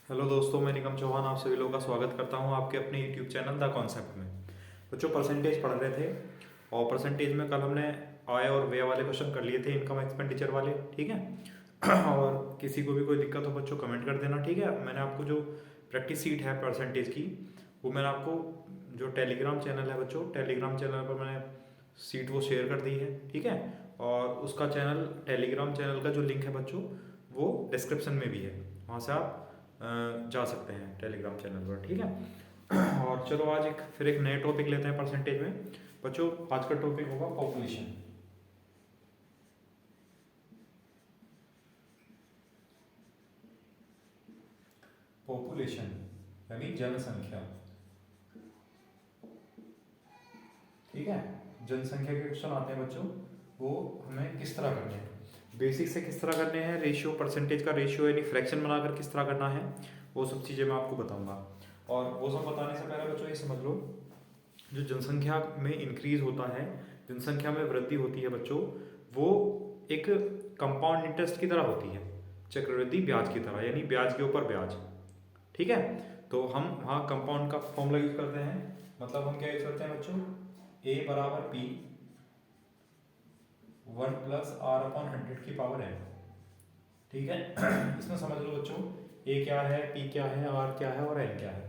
Hello दोस्तों, मैं निगम चौहान आप सभी लोगों का स्वागत करता हूं आपके अपने यूट्यूब चैनल द कॉन्सेप्ट में। बच्चों, परसेंटेज पढ़ रहे थे और परसेंटेज में कल हमने आय और व्यय वाले क्वेश्चन कर लिए थे, इनकम एक्सपेंडिचर वाले। ठीक है। और किसी को भी कोई दिक्कत हो बच्चों कमेंट कर देना। ठीक है। मैंने आपको जो प्रैक्टिस सीट है परसेंटेज की, वो मैंने आपको जो टेलीग्राम चैनल है बच्चों, टेलीग्राम चैनल पर मैंने सीट वो शेयर कर दी है। ठीक है। और उसका चैनल, टेलीग्राम चैनल का जो लिंक है बच्चों, वो डिस्क्रिप्शन में भी है, वहाँ से आप जा सकते हैं टेलीग्राम चैनल पर। ठीक है। और चलो आज फिर एक नए टॉपिक लेते हैं परसेंटेज में बच्चों। आज का टॉपिक होगा पॉपुलेशन। पॉपुलेशन यानी जनसंख्या। ठीक है। जनसंख्या के क्वेश्चन आते हैं बच्चों, वो हमें किस तरह करने हैं, बेसिक से किस तरह करने हैं, रेशियो, परसेंटेज का रेशियो यानी फ्रैक्शन बनाकर किस तरह करना है, वो सब चीज़ें मैं आपको बताऊंगा। और वो सब बताने से पहले बच्चों ये समझ लो, जो जनसंख्या में इंक्रीज होता है, जनसंख्या में वृद्धि होती है बच्चों, वो एक कंपाउंड इंटरेस्ट की तरह होती है, चक्रवृद्धि ब्याज की तरह, यानी ब्याज के ऊपर ब्याज। ठीक है। तो हम वहाँ कंपाउंड का फॉर्मूला यूज करते हैं, मतलब हम क्या यूज करते हैं बच्चों, ए बराबर पी 1+r/100 की पावर n। ठीक है। इसमें समझ लो बच्चों, ए क्या है, पी क्या है, आर क्या है और एन क्या है।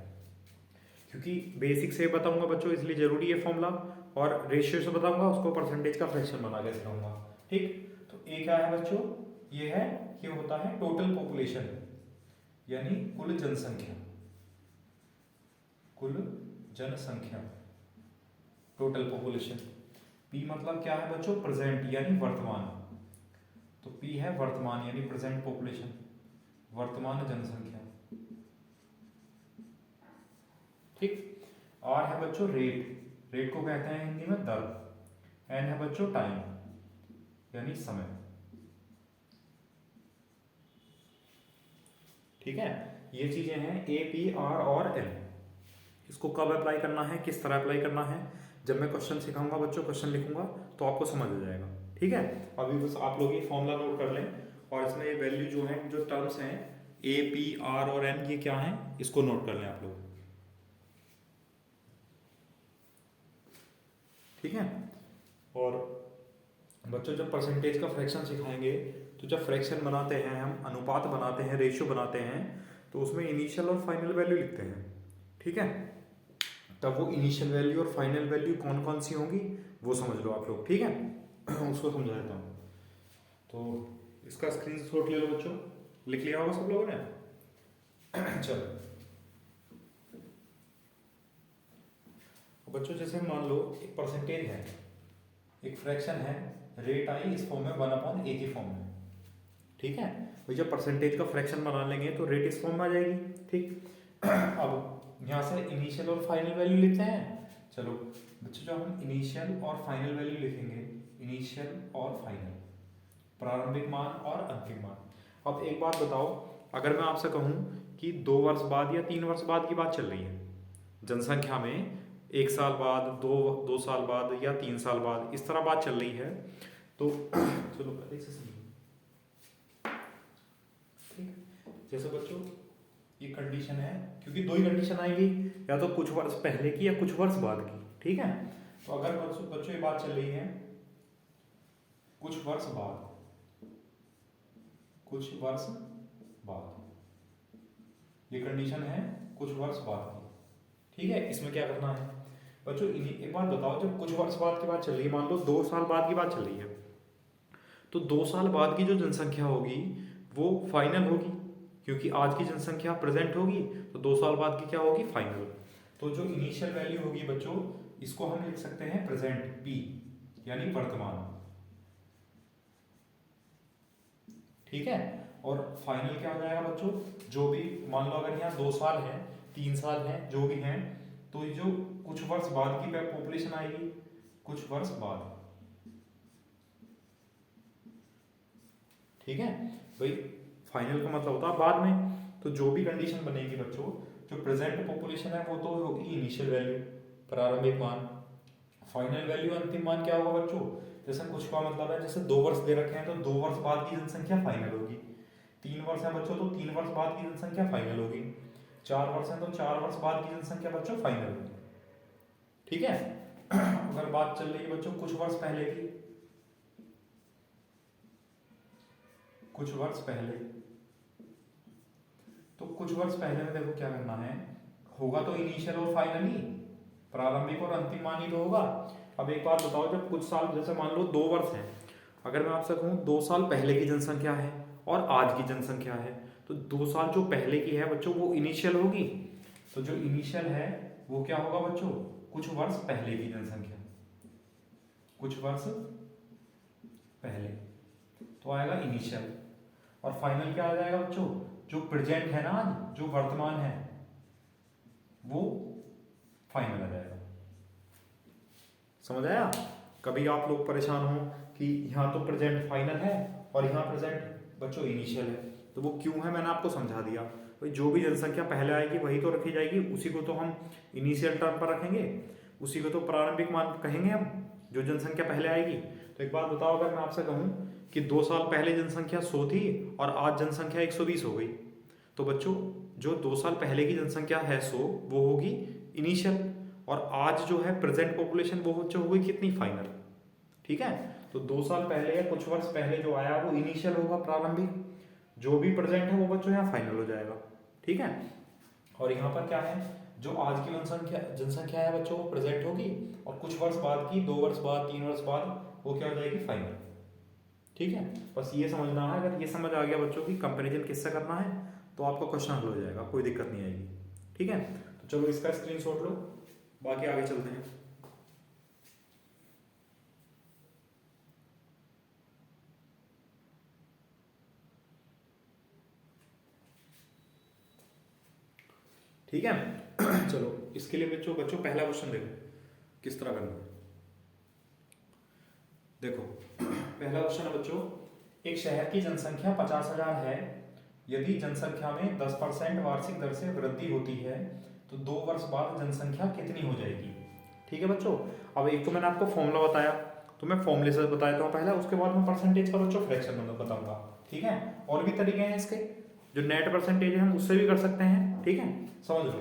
क्योंकि बेसिक से बताऊंगा बच्चों इसलिए जरूरी है फॉर्मूला, और रेशियो से बताऊंगा उसको परसेंटेज का फ्रैक्शन बना के सिखाऊंगा। ठीक। तो ए क्या है बच्चों, ये है, ये होता है टोटल पॉपुलेशन यानी कुल जनसंख्या, कुल जनसंख्या, टोटल पॉपुलेशन। पी मतलब क्या है बच्चों, प्रेजेंट यानी वर्तमान। तो पी है वर्तमान यानी प्रेजेंट पॉपुलेशन, वर्तमान जनसंख्या। ठीक। आर है बच्चों रेट, रेट को कहते हैं हिंदी में दर। एन है बच्चों टाइम यानी समय। ठीक है। ये चीजें हैं ए, पी, आर और एन। इसको कब अप्लाई करना है, किस तरह अप्लाई करना है, जब मैं क्वेश्चन सिखाऊंगा बच्चों, क्वेश्चन लिखूंगा तो आपको समझ आ जाएगा। ठीक है। अभी बस आप लोग ये फॉर्मूला नोट कर लें, और इसमें ये वैल्यू जो है, जो टर्म्स हैं ए, पी, आर और एन, ये क्या है, इसको नोट कर लें आप लोग। ठीक है। और बच्चों जब परसेंटेज का फ्रैक्शन सिखाएंगे, तो जब फ्रैक्शन बनाते हैं, हम अनुपात बनाते हैं, रेशियो बनाते हैं, तो उसमें इनिशियल और फाइनल वैल्यू लिखते हैं। ठीक है। तब वो इनिशियल वैल्यू और फाइनल वैल्यू कौन कौन सी होंगी, वो समझ लो आप लोग। ठीक है। उसको समझा देता हूँ। तो इसका स्क्रीनशॉट ले लो बच्चों, लिख लिया होगा सब लोगों ने। चलो बच्चों, जैसे मान लो एक परसेंटेज है, एक फ्रैक्शन है, रेट आई इस फॉर्म में 1/a की फॉर्म में। ठीक है। तो जब परसेंटेज का फ्रैक्शन बना लेंगे तो रेट इस फॉर्म में आ जाएगी। ठीक। अब यहाँ से इनिशियल और फाइनल वैल्यू लिखते हैं। चलो बच्चों, जो हम इनिशियल और फाइनल वैल्यू लिखेंगे, इनिशियल और फाइनल, प्रारंभिक मान और अंतिम मान। अब एक बात बताओ, अगर मैं आपसे कहूँ कि 2 वर्ष बाद या 3 वर्ष बाद की बात चल रही है जनसंख्या में, 1 साल बाद, दो साल बाद या 3 साल बाद, इस तरह बात चल रही है, तो चलो पहले से सुनिए। ठीक। जैसे बच्चों ये कंडीशन है, क्योंकि दो ही कंडीशन आएगी, या तो कुछ वर्ष पहले की या कुछ वर्ष बाद की। ठीक है। तो अगर बच्चों ये बात चल रही है कुछ वर्ष बाद, कुछ वर्ष बाद, ये कंडीशन है कुछ वर्ष बाद की। ठीक है। इसमें क्या करना है बच्चों, एक बात बताओ, जब कुछ वर्ष बाद की बात चल रही है, मान लो 2 साल बाद की बात चल रही है, तो 2 साल बाद की जो जनसंख्या होगी वो फाइनल होगी, क्योंकि आज की जनसंख्या प्रेजेंट होगी, तो 2 साल बाद की क्या होगी, फाइनल। तो जो इनिशियल वैल्यू होगी बच्चों, इसको हम लिख सकते हैं प्रेजेंट, पी यानी वर्तमान। ठीक है। और फाइनल क्या हो जाएगा बच्चों, जो भी मान लो अगर यहाँ 2 साल है, 3 साल है, जो भी है, तो जो कुछ वर्ष बाद की पॉपुलेशन आएगी, कुछ वर्ष बाद। ठीक है भाई। फाइनल का मतलब होता है बाद में। तो जो भी कंडीशन बनेगी बच्चों, जो प्रेजेंट पॉपुलेशन है वो तो होगी इनिशियल वैल्यू, प्रारंभिक मान। फाइनल वैल्यू, अंतिम मान क्या होगा बच्चों, जैसे कुछ का मतलब है, जैसे 2 वर्ष दे रखे हैं तो 2 वर्ष बाद की जनसंख्या फाइनल होगी, 3 वर्ष है बच्चों तो 3 वर्ष बाद की जनसंख्या फाइनल होगी। 4 वर्ष है तो 4 वर्ष बाद की जनसंख्या बच्चों फाइनल होगी। ठीक है। अगर बात चल रही है बच्चों कुछ वर्ष पहले की, कुछ वर्ष पहले, तो कुछ वर्ष पहले में देखो क्या करना है, होगा तो इनिशियल और फाइनल ही, प्रारंभिक और अंतिम मान ही तो होगा। अब एक बात बताओ, जब कुछ साल, जैसे मान लो 2 वर्ष है, अगर मैं आपसे कहूँ 2 साल पहले की जनसंख्या है और आज की जनसंख्या है, तो 2 साल जो पहले की है बच्चों वो इनिशियल होगी। तो जो इनिशियल है वो क्या होगा बच्चों, कुछ वर्ष पहले की जनसंख्या, कुछ वर्ष पहले, तो आएगा इनिशियल। और फाइनल क्या आ जाएगा बच्चों, जो प्रेजेंट है ना आज, जो वर्तमान है वो फाइनल आ जाएगा। समझ आया? कभी आप लोग परेशान हो कि यहाँ तो प्रेजेंट फाइनल है और यहाँ प्रेजेंट बच्चों इनिशियल है, तो वो क्यों है मैंने आपको समझा दिया। भाई जो भी जनसंख्या पहले आएगी वही तो रखी जाएगी, उसी को तो हम इनिशियल टर्म पर रखेंगे, उसी को तो प्रारंभिक मान कहेंगे हम, जो जनसंख्या पहले आएगी। तो एक बात बताओ, अगर मैं आपसे कहूँ कि 2 साल पहले जनसंख्या 100 थी और आज जनसंख्या 120 हो गई, तो बच्चों जो 2 साल पहले की जनसंख्या है 100 वो होगी इनिशियल, और आज जो है प्रेजेंट पॉपुलेशन वो बच्चों हो गई कितनी, फाइनल। ठीक है। तो 2 साल पहले या कुछ वर्ष पहले जो आया वो इनिशियल होगा, प्रारंभिक, जो भी प्रेजेंट है वो बच्चों यहाँ फाइनल हो जाएगा। ठीक है। और यहाँ पर क्या है, जो आज की जनसंख्या है बच्चों वो प्रेजेंट होगी, और कुछ वर्ष बाद की, 2 वर्ष बाद, 3 वर्ष बाद वो क्या हो जाएगी, फाइनल। ठीक है। बस ये समझना है, अगर ये समझ आ गया बच्चों की कंपैरिजन किससे करना है तो आपका क्वेश्चन हल हो जाएगा, कोई दिक्कत नहीं आएगी। ठीक है। तो चलो इसका स्क्रीनशॉट लो, बाकी आगे चलते हैं। ठीक है। चलो इसके लिए बच्चों पहला क्वेश्चन देखो किस तरह करना है। देखो पहला क्वेश्चन है बच्चों, एक शहर की जनसंख्या 50,000 है, यदि जनसंख्या में 10% वार्षिक दर से वृद्धि होती है तो 2 वर्ष बाद जनसंख्या कितनी हो जाएगी। ठीक है बच्चों। अब एक तो मैंने आपको फॉर्मूला बताया, तो मैं फॉर्मूले से बता देता हूँ पहले, उसके बाद मैं परसेंटेज का बच्चों फ्रैक्शन में बताऊंगा। ठीक है। और भी तरीके हैं इसके, जो नेट परसेंटेज है हम उससे भी कर सकते हैं। ठीक है। समझ लो,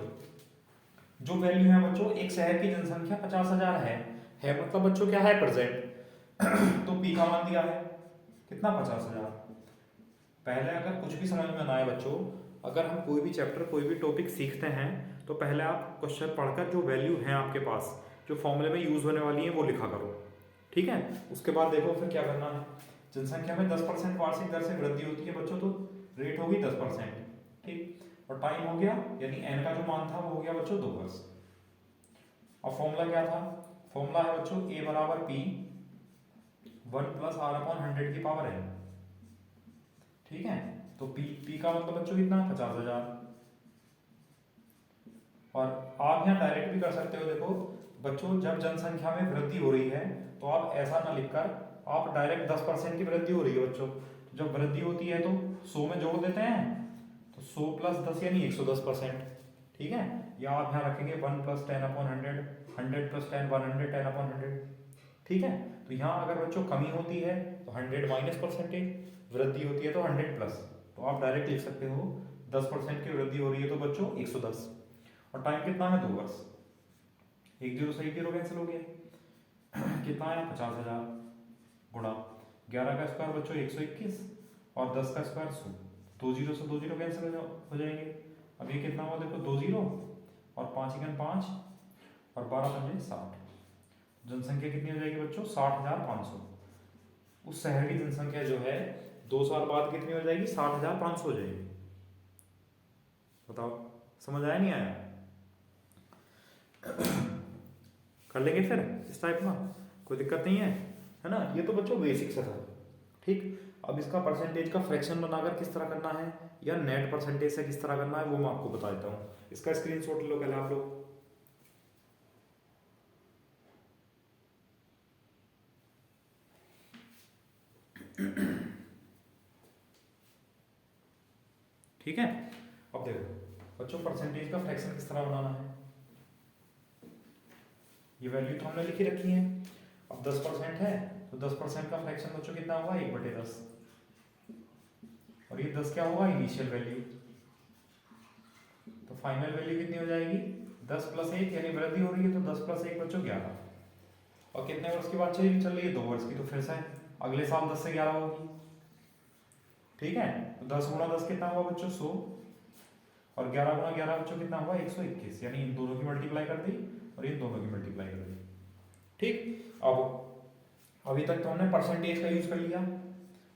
जो वैल्यू है बच्चों, एक शहर की जनसंख्या 50,000 है मतलब बच्चों क्या है, प्रेजेंट। तो पी का मान दिया है कितना, 50,000। पहले अगर कुछ भी समझ में ना आए बच्चों, अगर हम कोई भी चैप्टर कोई भी टॉपिक सीखते हैं तो पहले आप क्वेश्चन पढ़कर जो वैल्यू है आपके पास, जो फॉर्मूले में यूज होने वाली है वो लिखा करो। ठीक है। उसके बाद देखो फिर क्या करना है, जनसंख्या में 10% वार्षिक दर से वृद्धि होती है बच्चों, तो रेट होगी 10%। ठीक। और टाइम हो गया, यानी एन का जो मान था वो हो गया बच्चों 2 वर्ष। और फॉर्मूला क्या था, फॉर्मूला है बच्चों ए बराबर पी 1 + r/100 की पावर n। ठीक है। तो पी का मतलब बच्चों कितना, 50,000। और आप यहाँ डायरेक्ट भी कर सकते हो। देखो बच्चों, जब जनसंख्या में वृद्धि हो रही है तो आप ऐसा ना लिखकर आप डायरेक्ट 10% की वृद्धि हो रही है बच्चों, तो जब वृद्धि होती है तो 100 में जोड़ देते हैं, तो 100 + 10 यानी 110%। ठीक है। या आप यहाँ रखेंगे 1 + 10/100, 100 + 10, 100, 10/100। ठीक है। तो यहाँ अगर बच्चों कमी होती है तो 100 माइनस परसेंटेज, वृद्धि होती है तो 100 प्लस, तो आप डायरेक्ट लिख सकते हो 10% की वृद्धि हो रही है तो बच्चों 110। और टाइम कितना है, 2 वर्ष। 1 0 से 1 0 कैंसिल हो गया। कितना है, 50,000 गुणा 11 का स्क्वायर बच्चों 121, और 10 का स्क्वायर 100। 2 0 से 2 0 कैंसिल हो जाएंगे। अब ये कितना हुआ देखो, 2 0 और 5 × 5 और 12 × 60। जनसंख्या कितनी हो जाएगी बच्चों, 60,500। उस शहर की जनसंख्या जो है 2 साल बाद कितनी हो जाएगी, 60,500 हो जाएगी। बताओ समझ आया नहीं आया? कर लेंगे फिर इस टाइप का, कोई दिक्कत नहीं है ना। ये तो बच्चों बेसिक सा था। ठीक। अब इसका परसेंटेज का फ्रैक्शन बनाकर किस तरह करना है या नेट परसेंटेज से किस तरह करना है वो मैं आपको बता देता हूँ। इसका स्क्रीनशॉट लो पहले आप लोग। ठीक है। अब देखो बच्चों, परसेंटेज का फ्रैक्शन किस तरह बनाना है। ये वैल्यू तो हमने लिखी रखी है। अब 10% है तो 10% का फ्रैक्शन बच्चों कितना होगा, 1/10। और ये 10 क्या होगा, इनिशियल वैल्यू। तो फाइनल वैल्यू कितनी हो जाएगी, 10 + 1, यानी वृद्धि हो रही है तो 10 + 1 बच्चों 11। और कितने वर्ष की बात चल रही है, 2 वर्ष की। तो फिर से अगले साल 10 से 11 होगी, ठीक है। तो 10 × 10 कितना हुआ बच्चों, 100। और 11 × 11 बच्चों कितना हुआ, 121। यानी इन दोनों की मल्टीप्लाई कर दी और इन दोनों की मल्टीप्लाई कर दी, ठीक। अब अभी तक तो हमने परसेंटेज का यूज कर लिया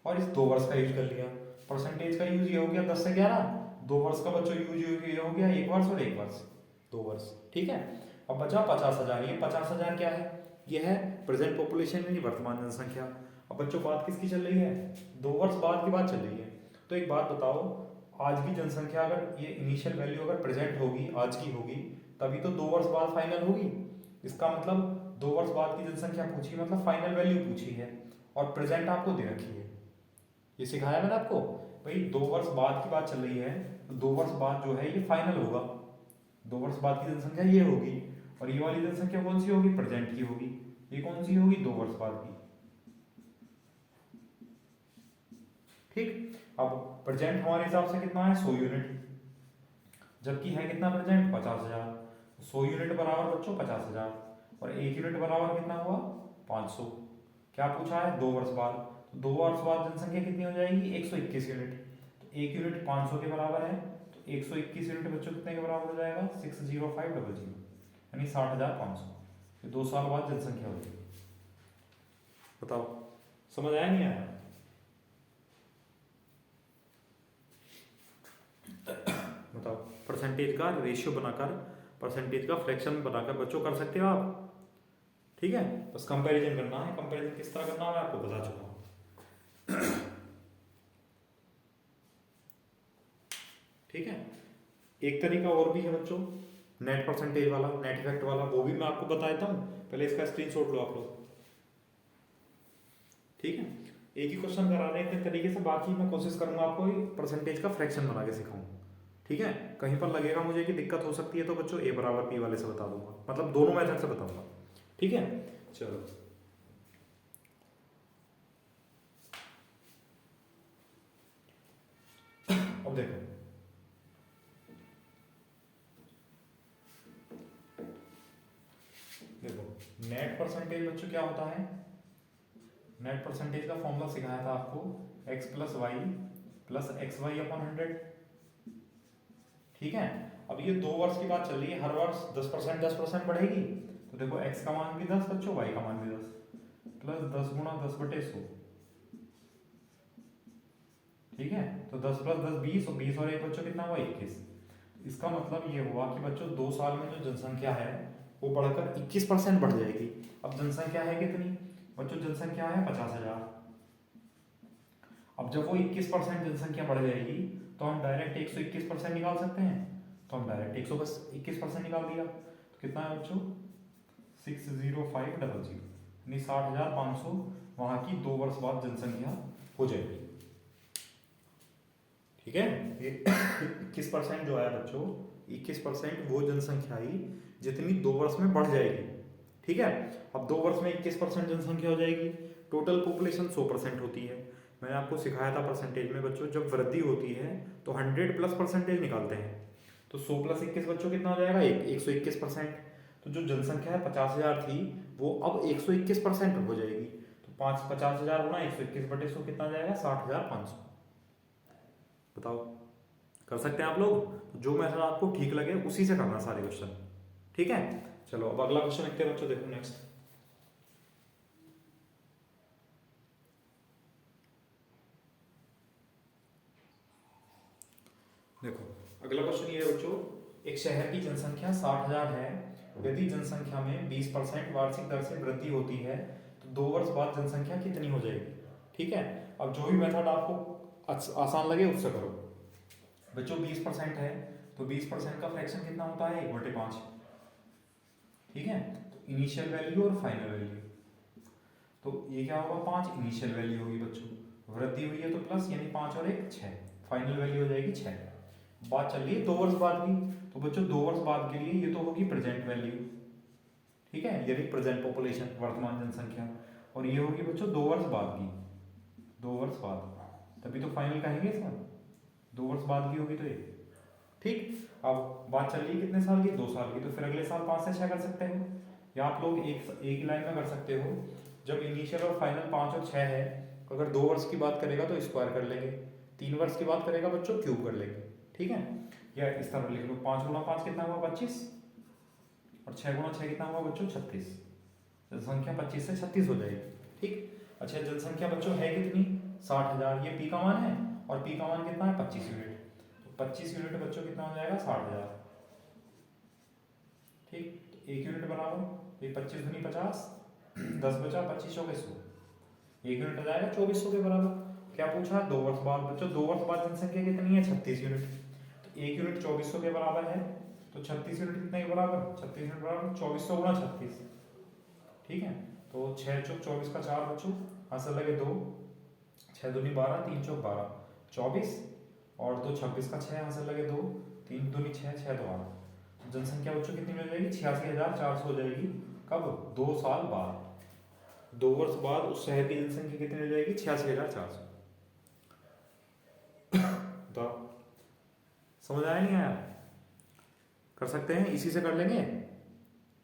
और इस 2 वर्ष का यूज कर लिया। परसेंटेज का यूज ये हो गया 10 से 11, 2 वर्ष का बच्चों यूज ये हो गया 1 वर्ष और 1 वर्ष, 2 वर्ष, ठीक है। अब बचा 50,000। ये 50,000 क्या है, ये है प्रेजेंट पॉपुलेशन यानी वर्तमान जनसंख्या। अब बच्चों बात किसकी चल रही है, 2 वर्ष बाद की बात चल रही है। तो एक बात बताओ, आज की जनसंख्या अगर ये इनिशियल वैल्यू अगर प्रेजेंट होगी, आज की होगी, तभी तो 2 वर्ष बाद फाइनल होगी। इसका मतलब 2 वर्ष बाद की जनसंख्या पूछी, मतलब फाइनल वैल्यू पूछी है, और प्रेजेंट आपको दे रखी है। ये सिखाया मैंने आपको, भाई 2 वर्ष बाद की बात चल रही है, तो 2 वर्ष बाद जो है ये फाइनल होगा। 2 वर्ष बाद की जनसंख्या ये होगी, और ये वाली जनसंख्या कौन सी होगी, प्रेजेंट की होगी। ये कौन सी होगी, 2 वर्ष बाद की, ठीक। अब प्रेजेंट हमारे हिसाब से कितना है, 100 यूनिट, जबकि है कितना प्रेजेंट, 50,000। 100 यूनिट बराबर बच्चों 50,000, और 1 यूनिट बराबर कितना हुआ, 500। क्या पूछा है, 2 वर्ष बाद। तो 2 वर्ष बाद जनसंख्या कितनी हो जाएगी, 121 यूनिट। तो 1 यूनिट 500 के बराबर है, तो 121 यूनिट बच्चों कितने के बराबर हो जाएगा, 60500, यानी 60,500। ये 2 साल बाद जनसंख्या होगी। बताओ समझ आया नहीं आया। बताओ, परसेंटेज का रेशियो बनाकर, परसेंटेज का फ्रैक्शन बनाकर बच्चों कर सकते हो आप, ठीक है। बस कंपैरिजन करना है, कंपैरिजन किस तरह करना है आपको बता चुका हूं, ठीक है। एक तरीका और भी है बच्चों, नेट परसेंटेज वाला, नेट इफेक्ट वाला, वो भी मैं आपको बता देता हूं। पहले इसका स्क्रीनशॉट लो आप लोग, ठीक है। एक ही क्वेश्चन करा रहे हैं तरीके से, बाकी मैं कोशिश करूंगा आपको परसेंटेज का फ्रैक्शन बना के सिखाऊं, ठीक है। कहीं पर लगेगा मुझे कि दिक्कत हो सकती है तो बच्चों A = P वाले से बता दूंगा, मतलब दोनों मेथड से बताऊंगा, ठीक है। चलो अब देखो, नेट परसेंटेज बच्चों क्या होता है, नेट परसेंटेज का फॉर्मूला सिखाया था आपको, x + y + xy/100, ठीक है। अब ये 2 वर्ष की बात चल रही है, हर वर्ष 10% बढ़ेगी। तो देखो x का मान भी 10 बच्चों, y का मान भी 10, प्लस 10 × 10/100, ठीक है। तो 10 + 10 20, और 20 और 1 बच्चों कितना हुआ, 21। इसका मतलब ये हुआ कि बच्चों 2 साल में जो जनसंख्या है वो बढ़कर 21% बढ़ जाएगी। अब जनसंख्या है कितनी बच्चों, जनसंख्या है 50,000। अब जब वो 21% जनसंख्या बढ़ जाएगी तो हम डायरेक्ट 121% निकाल सकते हैं, तो हम डायरेक्ट 121% निकाल दिया। तो कितना है बच्चों, 60500, यानी 60,500 वहां की 2 वर्ष बाद जनसंख्या हो जाएगी, ठीक है। ये 21% जो है बच्चों, 21% वो जनसंख्या आई जितनी 2 वर्ष में बढ़ जाएगी, ठीक है। अब 2 वर्ष में 21% जनसंख्या हो जाएगी, टोटल पॉपुलेशन 100% होती है। मैंने आपको सिखाया था परसेंटेज में बच्चों, जब वृद्धि होती है तो 100+ % निकालते हैं। तो 100 + 21 बच्चों कितना हो जाएगा, 121%। तो जो जनसंख्या है 50,000 थी, वो अब 121% हो जाएगी। तो 50,000 × 121/100 कितना आ जाएगा, 60,500। बताओ कर सकते हैं आप लोग। जो मेथड आपको ठीक लगे उसी से करना सारे क्वेश्चन, ठीक है। चलो अब अगला क्वेश्चन देखते हैं बच्चों, देखो नेक्स्ट। देखो अगला क्वेश्चन ये है बच्चों, एक शहर की जनसंख्या 60,000 है, यदि जनसंख्या में 20% वार्षिक दर से वृद्धि होती है तो 2 वर्ष बाद जनसंख्या कितनी हो जाएगी, ठीक है। अब जो भी मेथड आपको आसान लगे उससे करो बच्चों। 20% है तो 20% का फ्रैक्शन कितना होता है, 1/5, ठीक है। तो इनिशियल वैल्यू और फाइनल वैल्यू, तो ये क्या होगा, 5 इनिशियल वैल्यू होगी बच्चों, वृद्धि हुई है तो प्लस, यानी 5 और 1 6, फाइनल वैल्यू हो जाएगी 6। बात चल रही है 2 वर्ष बाद की, तो बच्चों 2 वर्ष बाद के लिए ये तो होगी प्रेजेंट वैल्यू, ठीक है, यानी प्रेजेंट पॉपुलेशन वर्तमान जनसंख्या। और ये होगी बच्चों 2 वर्ष बाद की, 2 वर्ष बाद, तभी तो फाइनल कहेंगे इसका, 2 वर्ष बाद की होगी तो ये। ठीक, अब बात चल रही है कितने साल की, 2 साल की, तो फिर अगले साल 5 से 6 कर सकते हो, या आप लोग एक ही लाइन में कर सकते हो। जब इनिशियल और फाइनल 5 और 6 है, अगर 2 वर्ष की बात करेगा तो स्क्वायर कर लेंगे, 3 वर्ष की बात करेगा बच्चों क्यूब कर लेंगे। ठीक है, या इस तरह लिख लो, 5 गुणा 5 कितना हुआ 25, और 6 गुणा 6 कितना हुआ बच्चों 36। जनसंख्या 25 से 36 हो जाएगी। ठीक, अच्छा जनसंख्या बच्चों है कितनी 60,000, ये पी का मान है, और पी का मान कितना है 25 यूनिट, तो 25 यूनिट बच्चों कितना हो जाएगा 60,000। ठीक, तो 1 यूनिट बराबर ये 25 दूनी 50, 10 बचा 25 चौके 100, 1 यूनिट आ जाएगा 2400 के बराबर। क्या पूछा 2 वर्ष बाद बच्चों, 2 वर्ष बाद जनसंख्या कितनी है 36 यूनिट, तो 1 यूनिट 2400 के बराबर है, तो 36 यूनिट कितने के बराबर, 36 यूनिट बराबर 2400 गुणा 36। ठीक है, तो 6 चौक 24 का 4 बच्चों, आंसर लगे 2, 6 दूनी 12, 3 चौक 12, 24, और 2 26 का 6, आंसर लगे 2, 3 दूनी 6, 6 2 8। जनसंख्या बच्चों कितनी मिल जाएगी 86,400 हो जाएगी। कब, 2 साल बाद, 2 वर्ष बाद उस शहर की जनसंख्या कितनी हो जाएगी 86,400। तो समझ आया नहीं आया, कर सकते हैं, इसी से कर लेंगे।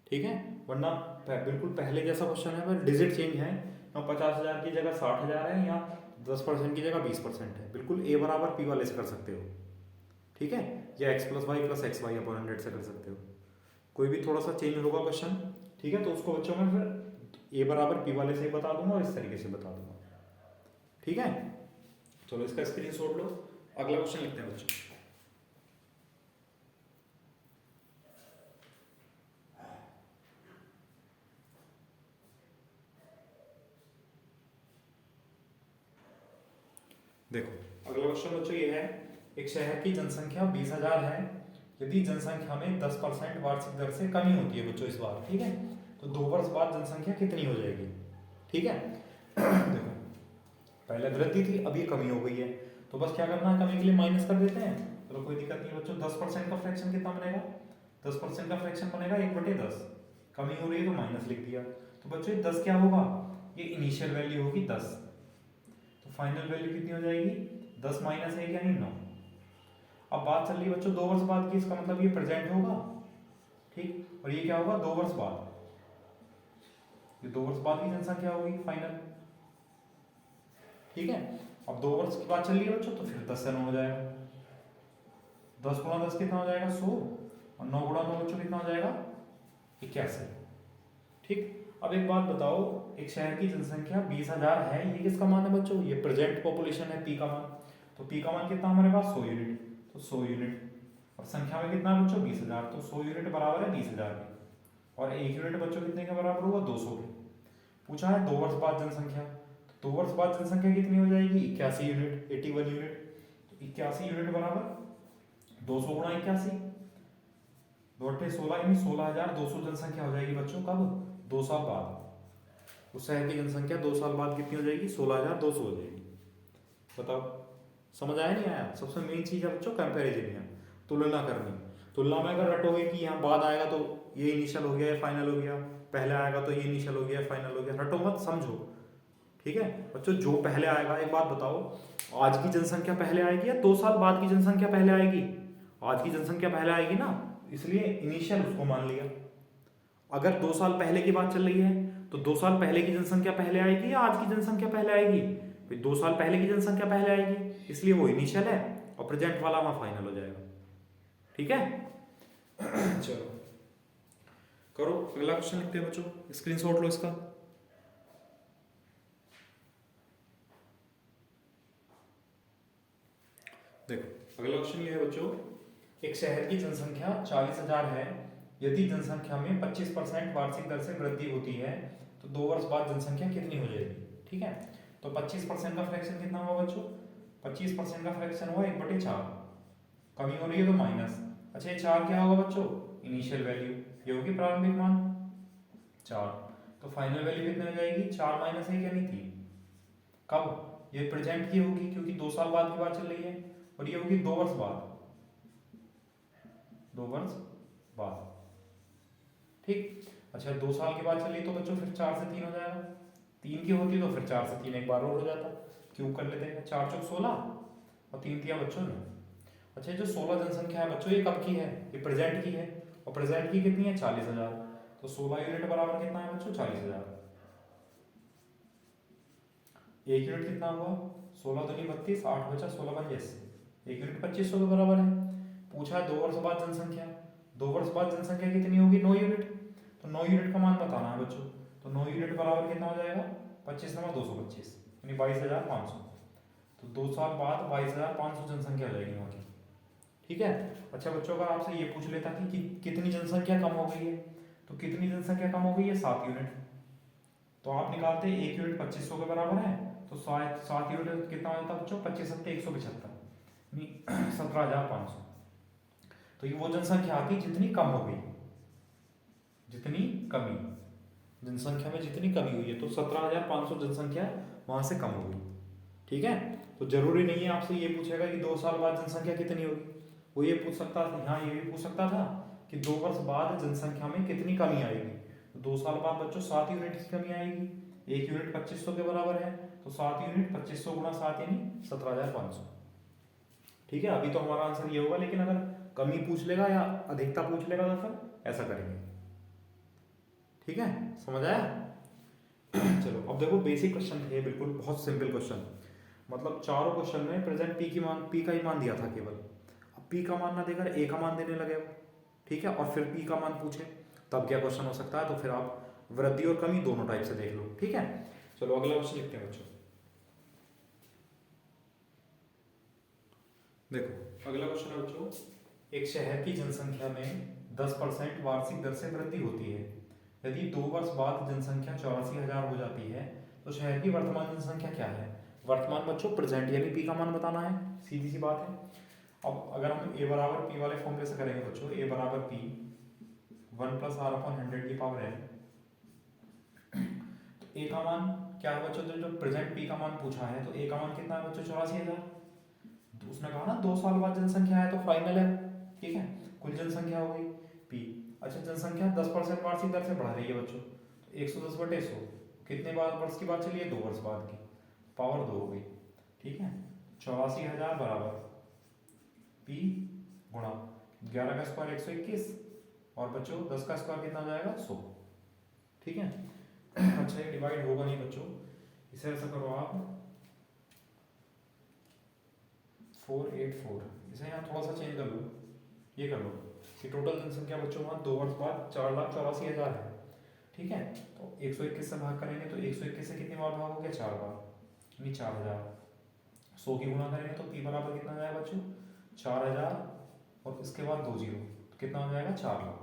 ठीक है, वरना बिल्कुल पहले जैसा क्वेश्चन है पर डिजिट चेंज है, 50,000 की जगह 60,000 है, या 10% की जगह 20% है, बिल्कुल ए बराबर पी वाले से कर सकते हो। ठीक है, या x plus y plus x y upon 100 से कर सकते हो, कोई भी थोड़ा सा चेंज होगा क्वेश्चन। ठीक है, तो उसको बच्चों में फिर ए बराबर पी वाले से ही बता दूंगा और इस तरीके से बता दूंगा। ठीक है, चलो इसका स्क्रीनशॉट लो, अगला क्वेश्चन लिखते हैं बच्चों। देखो अगला क्वेश्चन बच्चों ये है, एक शहर की जनसंख्या 20,000 है, यदि जनसंख्या में 10% वार्षिक दर से कमी होती है बच्चों इस बार। ठीक है, तो 2 वर्ष बाद जनसंख्या कितनी हो जाएगी। ठीक है, देखो पहले वृद्धि थी, अब ये कमी हो गई है, तो बस क्या करना है, कमी के लिए माइनस कर देते हैं, तो कोई दिक्कत नहीं है बच्चों। 10% का फ्रैक्शन कितना बनेगा, 10% का फ्रैक्शन बनेगा 1/10, कमी हो रही है तो माइनस लिख दिया। तो बच्चों 10 क्या होगा, ये इनिशियल वैल्यू होगी 10, तो फाइनल वैल्यू कितनी हो जाएगी 10 माइनस 1 यानी 9। अब बात चल रही है बच्चों 2 वर्ष बाद की, इसका मतलब ये प्रेजेंट होगा। ठीक, और ये क्या होगा 2 वर्ष बाद, ये 2 वर्ष बाद की जनसंख्या होगी फाइनल। ठीक है, अब 2 वर्ष की बात चल रही है बच्चों, तो फिर 10 से 9 हो जाएगा, 10 गुणा 10 कितना हो जाएगा 100, और 9 गुणा 9 बच्चों कितना हो जाएगा 81। ठीक, अब एक बात बताओ, एक शहर की जनसंख्या 20,000 है, ये किसका मान है बच्चों, ये प्रेजेंट पॉपुलेशन है, पी का मान, तो पी का मान कितना हमारे पास 100 यूनिट, तो 100 यूनिट, और संख्या में कितना है बच्चों 20,000, तो 100 यूनिट बराबर है 20,000 के, और 1 यूनिट बच्चों कितने के बराबर हुआ 200 के। पूछा है 2 वर्ष बाद जनसंख्या, तो 2 वर्ष बाद जनसंख्या कितनी हो जाएगी 81 यूनिट, 81 यूनिट, तो 81 यूनिट बराबर 200 गुणा 81, 2 अट्ठे 16 यानी 16,200 जनसंख्या हो जाएगी बच्चों। कब, 2 साल बाद, उस शहर की जनसंख्या 2 साल बाद कितनी हो जाएगी 16,200 हो जाएगी। बताओ समझ आया नहीं आया। सबसे मेन चीज है बच्चों कंपैरिजन है, तुलना करनी। तुलना में अगर रटोगे कि यहाँ बाद आएगा तो ये इनिशियल हो गया या फाइनल हो गया, पहले आएगा तो ये इनिशियल हो गया फाइनल हो गया, रटो मत, समझो। ठीक है बच्चों, जो पहले आएगा, एक बात बताओ, आज की जनसंख्या पहले आएगी या 2 साल बाद की जनसंख्या पहले आएगी, आज की जनसंख्या पहले आएगी ना, इसलिए इनिशियल उसको मान लिया। अगर 2 साल पहले की बात चल रही है तो 2 साल पहले की जनसंख्या पहले आएगी या आज की जनसंख्या पहले आएगी, भाई 2 साल पहले की जनसंख्या पहले आएगी, इसलिए वो इनिशियल है, और प्रेजेंट वाला वहां फाइनल हो जाएगा। ठीक है चलो करो, अगला क्वेश्चन लिखते हैं बच्चों, स्क्रीनशॉट लो इसका। देखो अगला क्वेश्चन ये है बच्चों, एक शहर की जनसंख्या 40,000 है, यदि जनसंख्या में 25% वार्षिक दर से वृद्धि होती है तो 2 वर्ष बाद जनसंख्या कितनी हो जाएगी। ठीक है, तो 25% का फ्रैक्शन कितना हुआ बच्चों, 25% का फ्रैक्शन हुआ 1/4, कमी हो रही है तो माइनस। अच्छा ये 4 क्या होगा बच्चों, इनिशियल वैल्यू, ये होगी प्रारंभिक मान 4, तो फाइनल वैल्यू कितनी हो जाएगी 4 माइनस 1 यानी 3। कब, ये प्रेजेंट की होगी क्योंकि 2 साल बाद की बात चल रही है, और ये होगी 2 वर्ष बाद, 2 वर्ष बाद। ठीक, अच्छा 2 साल के बाद चलिए तो बच्चों फिर 4 से 3 हो जाएगा, 3 की होती तो फिर 4 से 3 एक बार और हो जाता, क्यूब कर लेते हैं, 4 चौक 16 और 3 दिया बच्चों ने। अच्छा जो 16 जनसंख्या है बच्चों ये कब की है, ये प्रेजेंट की है, और प्रेजेंट की कितनी है 40,000, तो 16 यूनिट बराबर कितना है बच्चों 40,000। एक यूनिट कितना हुआ 16 दूनी 32, 8 बचा 16 बन 80, एक यूनिट 2500 के बराबर है। पूछा 2 वर्ष बाद जनसंख्या, 2 वर्ष बाद जनसंख्या कितनी होगी 9 यूनिट, तो 9 यूनिट का मान बताना है बच्चों, तो 9 यूनिट बराबर कितना हो जाएगा 25 नमा 225 यानी 22,500, तो 2 साल बाद 22,500 जनसंख्या हो जाएगी वहाँ की। ठीक है। अच्छा बच्चों अगर आपसे ये पूछ लेता कि कितनी जनसंख्या कम हो गई है, तो कितनी जनसंख्या कम हो गई है 7 यूनिट, तो आप निकालते हैं एक यूनिट 2500 के बराबर है, तो 7 यूनिट कितना हो जाता है बच्चों 25 सत्ते 175 यानी 17,500, तो ये वो जनसंख्या आती जितनी कम हो गई, जितनी कमी जनसंख्या में जितनी कमी हुई है, तो 17,500 जनसंख्या वहां से कम हो गई। ठीक है। तो जरूरी नहीं है आपसे ये पूछेगा कि 2 साल बाद जनसंख्या कितनी होगी, वो ये पूछ सकता था, यहाँ ये भी पूछ सकता था कि 2 वर्ष बाद जनसंख्या में कितनी कमी आएगी, तो 2 साल बाद बच्चों 7 यूनिट की कमी आएगी, एक यूनिट 2500 के बराबर है, तो 7 यूनिट 2500 गुणा 7 यानी 17,500। ठीक है। अभी तो हमारा आंसर ये होगा, लेकिन अगर कमी पूछ लेगा या अधिकता पूछ लेगा तो फिर ऐसा करेंगे। ठीक है, समझ आया? चलो अब देखो बेसिक क्वेश्चन थे बिल्कुल, बहुत सिंपल क्वेश्चन, मतलब चारों क्वेश्चन में प्रेजेंट पी की मान, पी का ही मान दिया था केवल, अब पी का मान ना देकर ए का मान देने लगे वो। ठीक है, और फिर पी का मान पूछे तब क्या क्वेश्चन हो सकता है, तो फिर आप वृद्धि और कमी दोनों टाइप से देख लो। ठीक है, चलो अगला क्वेश्चन लिखते हैं बच्चों। देखो अगला क्वेश्चन है बच्चों, एक शहर की जनसंख्या में 10% वार्षिक दर से वृद्धि होती है, यदि 2 वर्ष बाद जनसंख्या 84,000 हो जाती है तो शहर की वर्तमान जनसंख्या क्या है। वर्तमान बच्चों प्रेजेंट यानी पी का मान बताना है, सीधी सी बात है। अब अगर हम ए बराबर पी वाले फॉर्मूले से करेंगे बच्चों, ए बराबर पी 1 + r/100 की पावर n, तो ए का मान क्या है बच्चों, तो जो प्रेजेंट पी का मान पूछा है, तो ए का मान कितना है बच्चों 84,000, तो उसने कहा ना 2 साल बाद जनसंख्या है तो फाइनल है। ठीक है, कुल जनसंख्या हो गई पी। अच्छा जनसंख्या 10% वार्षिक दर से बढ़ रही है बच्चों, तो 110/100 कितने बाद वर्ष की बात चली है 2 वर्ष बाद की, पावर 2 हो गई। ठीक है, 84,000 बराबर पी गुणा 11 का स्क्वायर 121, और बच्चों 10 का स्क्वायर कितना हो जाएगा 100। ठीक है। अच्छा ये डिवाइड होगा नहीं बच्चों, इसे ऐसा करो आप 484, इसे यहाँ थोड़ा सा चेंज कर लो, ये कर लो कि टोटल जनसंख्या बच्चों वहाँ 2 वर्ष बाद 4,84,000 है। ठीक है, तो 121 से भाग करेंगे तो 121 से कितनी बार भागोगे 4 बार, यानी 4,000। 100 की गुणा करेंगे तो पी बराबर कितना जाएगा बच्चों 4,000, और इसके बाद 2 जीरो, तो कितना हो जाएगा 4 लाख।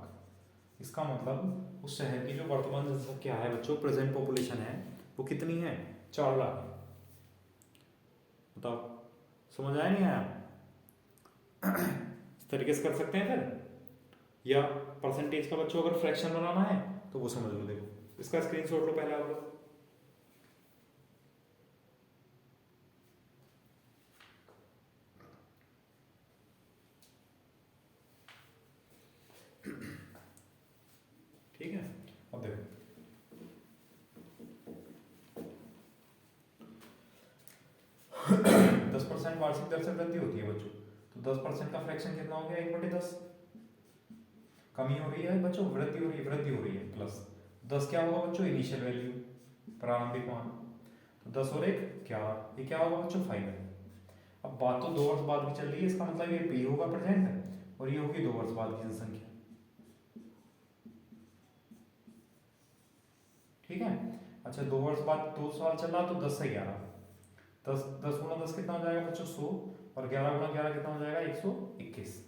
इसका मतलब उस शहर की जो वर्तमान जनसंख्या है बच्चों, प्रेजेंट पॉपुलेशन है, वो कितनी है 4 लाख। बताओ समझ आया नहीं आया? इस तरीके से कर सकते हैं फिर, या परसेंटेज का बच्चों अगर फ्रैक्शन बनाना है तो वो समझ लो। देखो इसका स्क्रीनशॉट लो पहले आप लोग। ठीक है, अब देखो 10% वार्षिक दर से वृद्धि होती है बच्चों, तो 10% का फ्रैक्शन कितना हो गया 1/10। कमी हो रही है बच्चों, वृद्धि हो रही है, वृद्धि हो रही है, प्लस 10 क्या होगा बच्चों इनिशियल वैल्यू, प्रारंभिक मान, तो 10 और 1 11, ये क्या होगा बच्चों फाइनल। अब बात तो 2 वर्ष बाद की चल रही है, इसका मतलब ये पी होगा प्रेजेंट, और ये होगी 2 वर्ष बाद की जनसंख्या। ठीक है। अच्छा 2 वर्ष बाद 2 साल चला तो 10 से 11, 10 गुणा 10 कितना हो जाएगा बच्चों 100, और 11 गुणा 11 कितना हो जाएगा 121।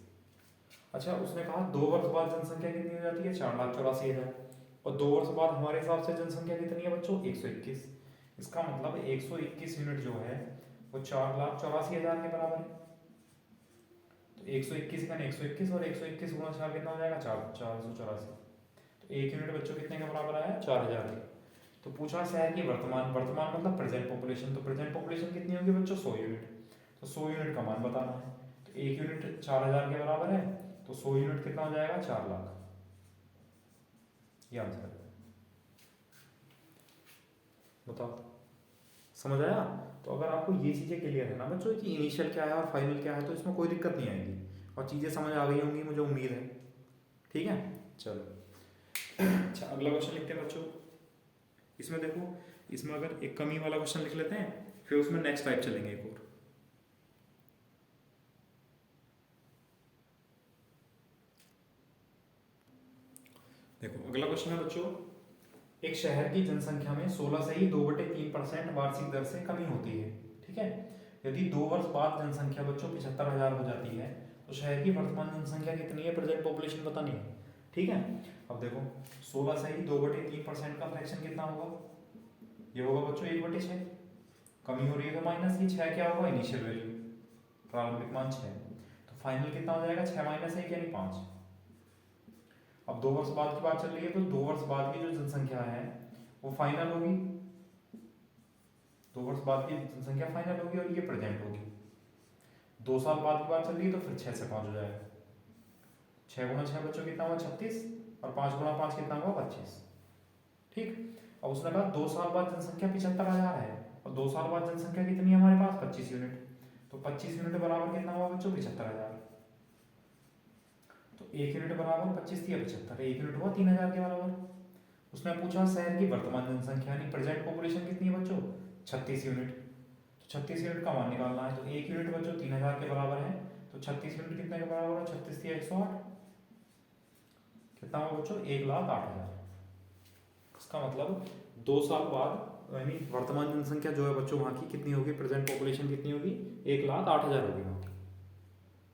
अच्छा उसने कहा 2 वर्ष बाद जनसंख्या कितनी हो जाती है 4,84,000, और 2 वर्ष बाद हमारे हिसाब से जनसंख्या कितनी है बच्चों 121। इसका मतलब 121 यूनिट जो है वो 4,84,000 के बराबर है। तो 121 का 121, और 121 गुणा 4 कितना हो जाएगा 484। तो 1 यूनिट बच्चों कितने के बराबर आया 4,000 के। तो पूछा शहर की वर्तमान, वर्तमान मतलब प्रेजेंट पॉपुलेशन, तो प्रेजेंट पॉपुलेशन कितनी होगी बच्चों 100 यूनिट, तो 100 यूनिट का मान बताना है। तो 1 यूनिट 4,000 के बराबर है, तो 100 यूनिट कितना हो जाएगा 4 लाख। ये आंसर है, बताओ समझ आया? तो अगर आपको ये चीज़ें क्लियर है ना बच्चों कि इनिशियल क्या है और फाइनल क्या है, तो इसमें कोई दिक्कत नहीं आएगी और चीज़ें समझ आ गई होंगी, मुझे उम्मीद है। ठीक है, चलो अच्छा अगला क्वेश्चन लिखते हैं बच्चों। इसमें देखो, इसमें अगर एक कमी वाला क्वेश्चन लिख लेते हैं, फिर उसमें नेक्स्ट टाइप चलेंगे एक और। देखो अगला क्वेश्चन है बच्चों, एक शहर की जनसंख्या में 16 से ही 2/3% वार्षिक दर से कमी होती है। ठीक है, यदि 2 वर्ष बाद जनसंख्या बच्चों 75,000 हो जाती है, तो शहर की वर्तमान जनसंख्या कितनी है, प्रेजेंट पॉपुलेशन बतानी है। ठीक है, अब देखो 16 से ही 2/3% का फ्रैक्शन कितना होगा, ये होगा बच्चों 1/6। कमी हो रही है तो माइनस की 6 क्या होगा, इनिशियल वैल्यू, प्रारंभिक मान 6। तो फाइनल कितना हो जाएगा, 6 माइनस 1 यानी 5। अब 2 वर्ष बाद की बात चल रही है, तो 2 वर्ष बाद की जो जनसंख्या है वो फाइनल होगी, 2 वर्ष बाद की जनसंख्या फाइनल होगी और ये प्रेजेंट होगी। 2 साल बाद की बात चल रही है, तो फिर 6 से 5 हो जाएगा। 6 गुणा 6 बच्चों कितना हुआ, 36, और 5 गुणा 5 कितना हुआ, 25। ठीक, अब उसने कहा 2 साल बाद जनसंख्या 75,000 है, और 2 साल बाद जनसंख्या कितनी है हमारे पास, 25 यूनिट। तो 25 यूनिट बराबर कितना हुआ बच्चों, 75,000। तो 1 यूनिट बराबर 25 दिया 75, 1 यूनिट हुआ 3,000 के बराबर। उसने पूछा शहर की वर्तमान जनसंख्या यानी प्रेजेंट पॉपुलेशन कितनी है बच्चों, 36 यूनिट। तो 36 यूनिट का मान निकालना है, तो 1 यूनिट बच्चों 3,000 के बराबर है, तो 36 यूनिट कितने के बराबर है, 36 दिया 108, कितना हुआ बच्चों, 1,08,000। इसका मतलब 2 साल बाद यानी वर्तमान जनसंख्या जो है बच्चों वहाँ की कितनी होगी, प्रेजेंट पॉपुलेशन कितनी होगी, 1,08,000 होगी वहाँ की।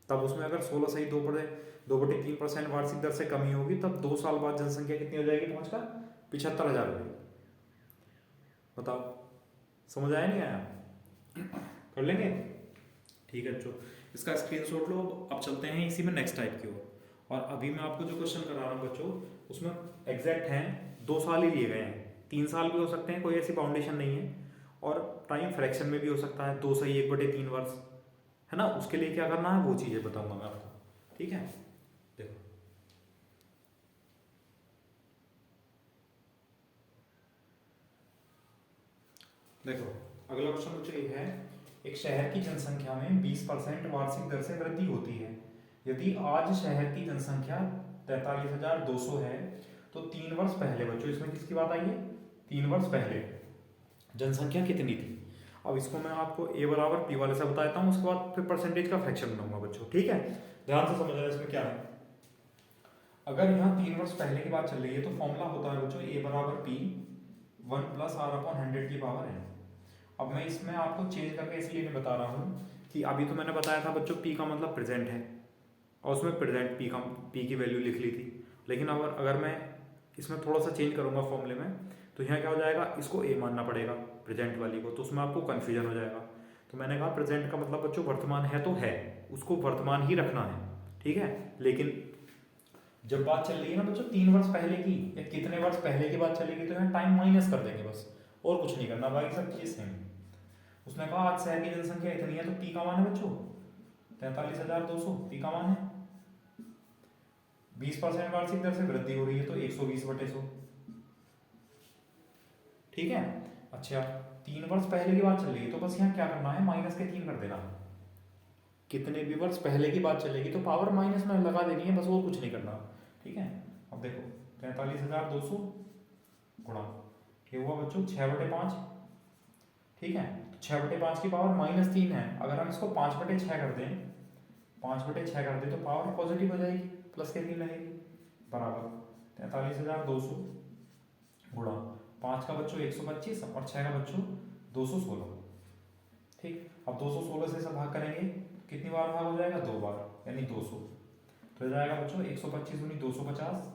तब उसमें अगर 16 से ही 2/3% वार्षिक दर से कमी होगी, तब 2 साल बाद जनसंख्या कितनी हो जाएगी, पहुंचकर 75,000 होगी। बताओ समझ आया नहीं आया, कर लेंगे। ठीक है बच्चों, इसका स्क्रीनशॉट लो। अब चलते हैं इसी में नेक्स्ट टाइप की ओर। और अभी मैं आपको जो क्वेश्चन करा रहा हूँ बच्चों, उसमें एग्जैक्ट हैं 2 साल ही लिए गए हैं, 3 साल भी हो सकते हैं, कोई ऐसी बाउंडेशन नहीं है, और टाइम फ्रैक्शन में भी हो सकता है, 2 से 1/3 वर्ष, है ना। उसके लिए क्या करना है वो चीज़ें बताऊंगा मैं आपको। ठीक है, देखो देखो अगला क्वेश्चन मुझे ये है, एक शहर की जनसंख्या में 20% वार्षिक दर से वृद्धि होती है। यदि आज शहर की जनसंख्या 43,200 है, तो 3 वर्ष पहले बच्चों, इसमें किसकी बात आई है, 3 वर्ष पहले जनसंख्या कितनी थी। अब इसको मैं आपको ए बराबर पी वाले से बता देता हूँ, उसके बाद फिर परसेंटेज का फ्रैक्शन बनाऊंगा बच्चों। ठीक है, ध्यान से समझना इसमें क्या है। अगर यहाँ 3 वर्ष पहले की बात चल रही है, तो फॉर्मूला होता है बच्चों ए बराबर पी 1+r/100 की पावर n। अब मैं इसमें आपको चेंज करके इसलिए नहीं बता रहा हूँ कि अभी तो मैंने बताया था बच्चों पी का मतलब प्रेजेंट है, और उसमें प्रेजेंट पी की वैल्यू लिख ली थी। लेकिन अगर मैं इसमें थोड़ा सा चेंज करूँगा फॉर्मूले में, तो यहाँ क्या हो जाएगा, इसको ए मानना पड़ेगा प्रेजेंट वाली को, तो उसमें आपको कन्फ्यूजन हो जाएगा। तो मैंने कहा प्रेजेंट का मतलब बच्चों वर्तमान है तो है, उसको वर्तमान ही रखना है। ठीक है, लेकिन जब बात चल रही है ना बच्चों 3 वर्ष पहले की या कितने वर्ष पहले की बात चलेगी, तो यहाँ टाइम माइनस कर देंगे बस, और कुछ नहीं करना, बाकी सब चीज़ सेम। उसने कहा आज शहर की जनसंख्या इतनी है, तो पी का मान है बच्चों 43,200, पी का मान है। 20% वार्षिक दर से वृद्धि हो रही है, तो 120/100। ठीक है, अच्छा 3 वर्ष पहले की बात चल रही है, तो बस यहाँ क्या करना है, माइनस के 3 कर देना। कितने भी वर्ष पहले की बात चलेगी तो पावर माइनस में लगा देनी है, बस और कुछ नहीं करना। ठीक है, अब देखो 43,200 गुणा ये हुआ बच्चों 6/5। ठीक है, तो 6/5 की पावर -3 है, अगर हम इसको 5/6 कर दें, 5/6 कर दें तो पावर पॉजिटिव हो जाएगी, प्लस के 3 लगेगी, बराबर 43,200 गुणा 5 का बच्चों 125 और 6 का बच्चों 216। ठीक, अब 216 से सब भाग करेंगे, कितनी बार भाग हो जाएगा, 2 बार, यानी 200। तो जाएगा बच्चों 125 गुनी 250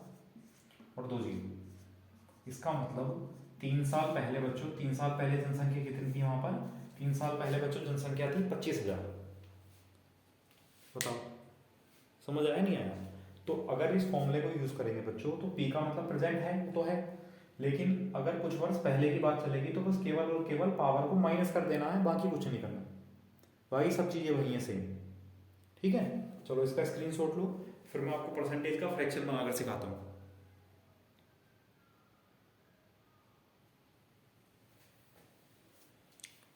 और 2 जीरो। इसका मतलब 3 साल पहले बच्चों, 3 साल पहले जनसंख्या कितनी थी वहां पर, 3 साल पहले बच्चों जनसंख्या थी 25,000। बताओ समझ आया नहीं आया। तो अगर इस फॉर्मूले को यूज करेंगे बच्चों, तो पी का मतलब प्रेजेंट है तो है, लेकिन अगर कुछ वर्ष पहले की बात चलेगी तो बस केवल और केवल पावर को माइनस कर देना है, बाकी कुछ नहीं करना, बाकी सब चीजें वही है सेम। ठीक है, चलो इसका स्क्रीनशॉट लो, फिर मैं आपको परसेंटेज का फ्रैक्शन बनाकर सिखाता हूँ।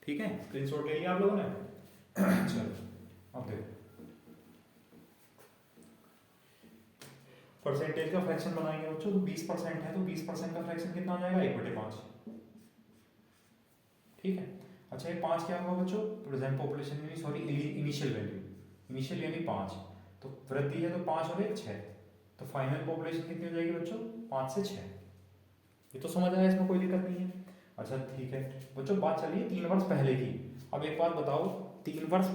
ठीक है, स्क्रीनशॉट ले लिया आप लोगों ने। चलो अब देखो, परसेंटेज का फ्रैक्शन बनाएंगे बच्चों, तो 20% है तो 20% का फ्रैक्शन कितना हो जाएगा, 1/5। ठीक है, अच्छा ये 5 क्या होगा बच्चों, प्रेजेंट पॉपुलेशन यानी सॉरी इनिशियल वैल्यू, इनिशियल यानी 5, तो वृद्धि है तो 5 और 1 6, तो फाइनल पॉपुलेशन कितनी हो जाएगी बच्चों, 5 से 6। ये तो समझ आया, इसमें कोई दिक्कत नहीं है। अच्छा ठीक है बच्चों, बात चलिए 3 वर्ष पहले की। अब एक बात बताओ, 3 वर्ष